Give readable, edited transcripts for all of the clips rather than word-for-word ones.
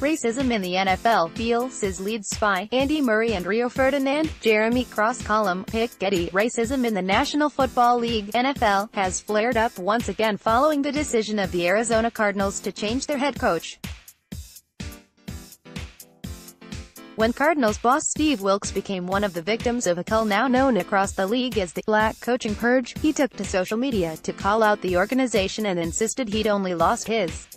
Racism in the NFL, Bielsa's Leeds spy, Andy Murray and Rio Ferdinand, Jeremy Cross column, pic Getty. Racism in the National Football League, NFL, has flared up once again following the decision of the Arizona Cardinals to change their head coach. When Cardinals boss Steve Wilks became one of the victims of a cult now known across the league as the Black Coaching Purge, he took to social media to call out the organization and insisted he'd only lost his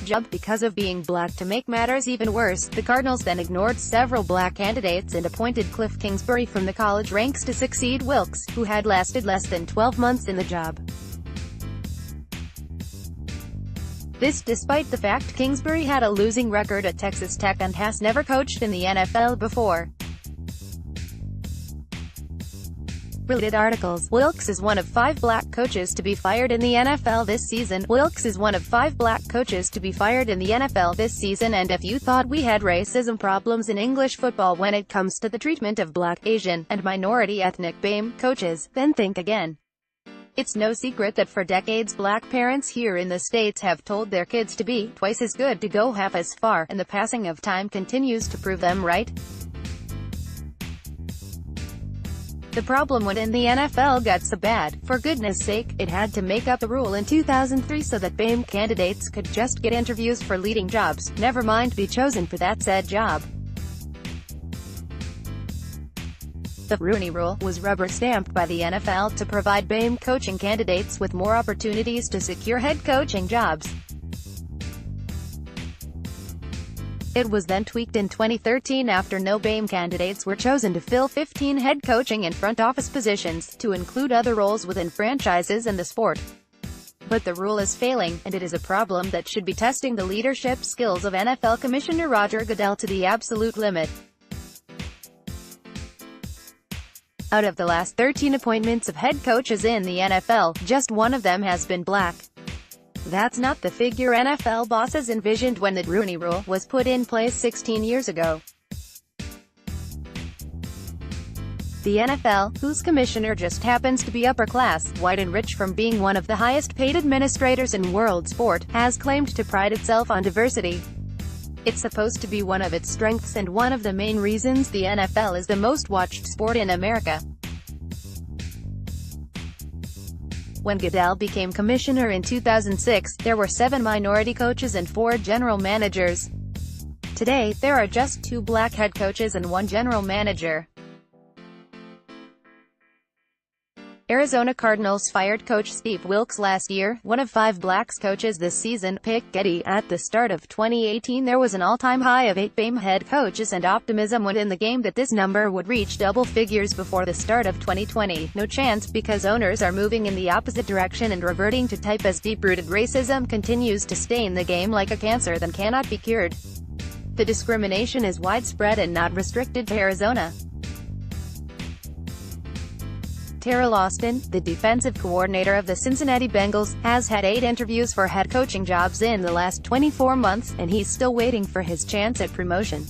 job because of being black. To make matters even worse, the Cardinals then ignored several black candidates and appointed Cliff Kingsbury from the college ranks to succeed Wilks, who had lasted less than 12 months in the job. This despite the fact Kingsbury had a losing record at Texas Tech and has never coached in the NFL before. Related articles: Wilks is one of 5 black coaches to be fired in the NFL this season. Wilks is one of 5 black coaches to be fired in the NFL this season, and if you thought we had racism problems in English football when it comes to the treatment of black, Asian, and minority ethnic BAME coaches, then think again. It's no secret that for decades black parents here in the States have told their kids to be twice as good to go half as far, and the passing of time continues to prove them right. The problem when the NFL got so bad, for goodness sake, it had to make up a rule in 2003 so that BAME candidates could just get interviews for leading jobs, never mind be chosen for that said job. The Rooney Rule was rubber-stamped by the NFL to provide BAME coaching candidates with more opportunities to secure head coaching jobs. It was then tweaked in 2013 after no BAME candidates were chosen to fill 15 head coaching and front office positions, to include other roles within franchises and the sport. But the rule is failing, and it is a problem that should be testing the leadership skills of NFL Commissioner Roger Goodell to the absolute limit. Out of the last 13 appointments of head coaches in the NFL, just one of them has been black. That's not the figure NFL bosses envisioned when the Rooney Rule was put in place 16 years ago. The NFL, whose commissioner just happens to be upper-class, white and rich from being one of the highest-paid administrators in world sport, has claimed to pride itself on diversity. It's supposed to be one of its strengths and one of the main reasons the NFL is the most watched sport in America. When Goodell became commissioner in 2006, there were 7 minority coaches and 4 general managers. Today, there are just 2 black head coaches and 1 general manager. Arizona Cardinals fired coach Steve Wilks last year, one of 5 black coaches this season, pic Getty. At the start of 2018 there was an all-time high of 8 BAME head coaches and optimism within the game that this number would reach double figures before the start of 2020. No chance, because owners are moving in the opposite direction and reverting to type as deep-rooted racism continues to stain the game like a cancer that cannot be cured. The discrimination is widespread and not restricted to Arizona. Terrell Austin, the defensive coordinator of the Cincinnati Bengals, has had 8 interviews for head coaching jobs in the last 24 months, and he's still waiting for his chance at promotion.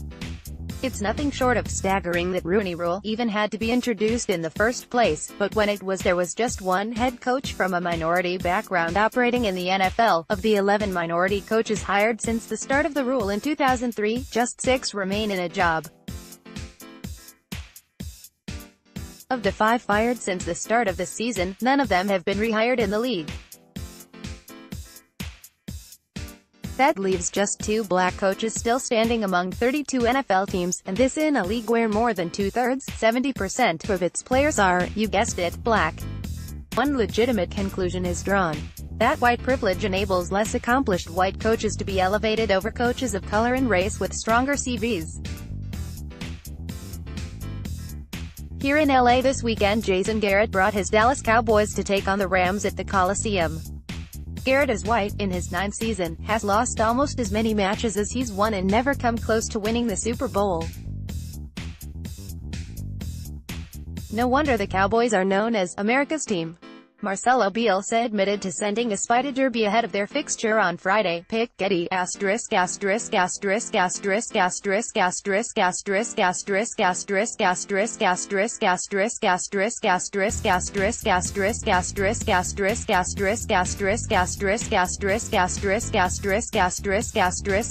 It's nothing short of staggering that Rooney Rule even had to be introduced in the first place, but when it was, there was just 1 head coach from a minority background operating in the NFL. Of the 11 minority coaches hired since the start of the rule in 2003, just 6 remain in a job. Of the 5 fired since the start of the season, none of them have been rehired in the league. That leaves just 2 black coaches still standing among 32 NFL teams, and this in a league where more than 2/3, 70% of its players are, you guessed it, black. One legitimate conclusion is drawn: that white privilege enables less accomplished white coaches to be elevated over coaches of color and race with stronger CVs. Here in LA this weekend, Jason Garrett brought his Dallas Cowboys to take on the Rams at the Coliseum. Garrett is white, in his 9th season, has lost almost as many matches as he's won and never come close to winning the Super Bowl. No wonder the Cowboys are known as America's team. Marcelo Bielsa admitted to sending a spy to Derby ahead of their fixture on Friday. Pick Getty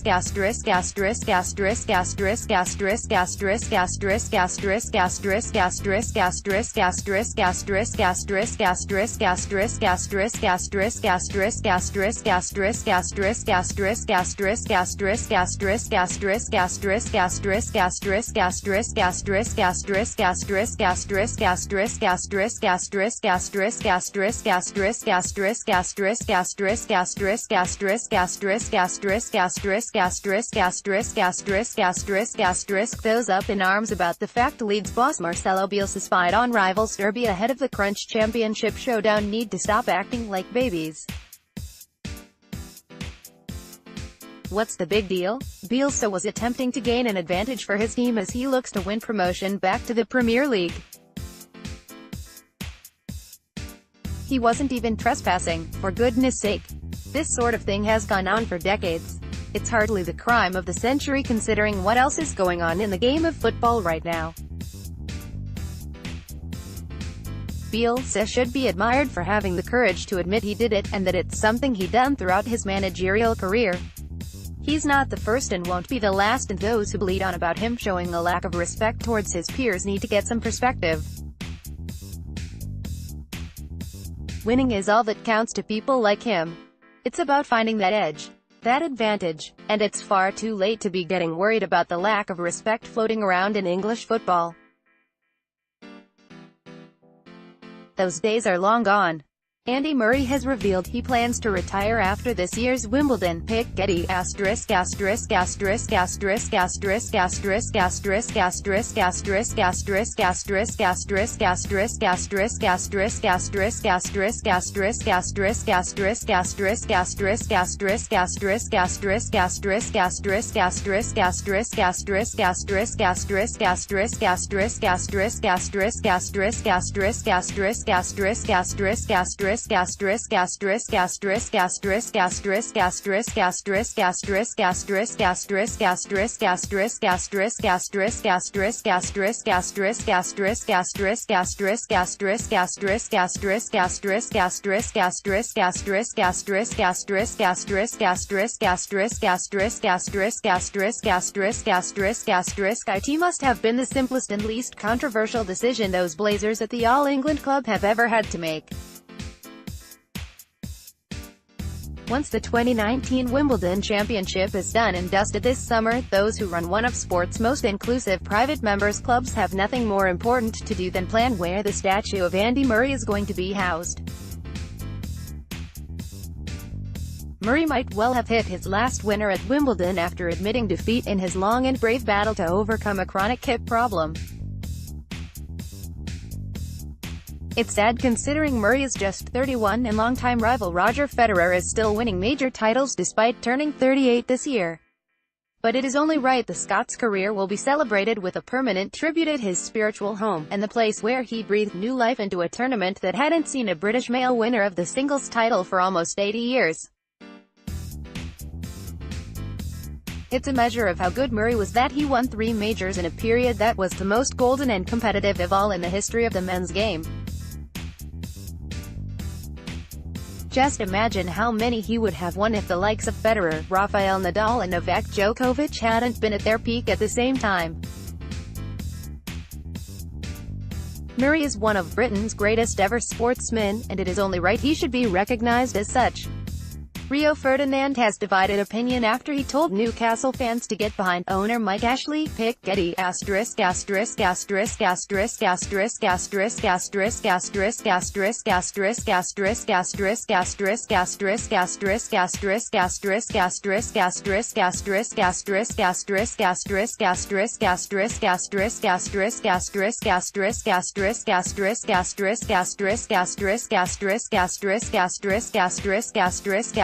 *************************************************************************************************************************************************************************************************$******$ Asterisk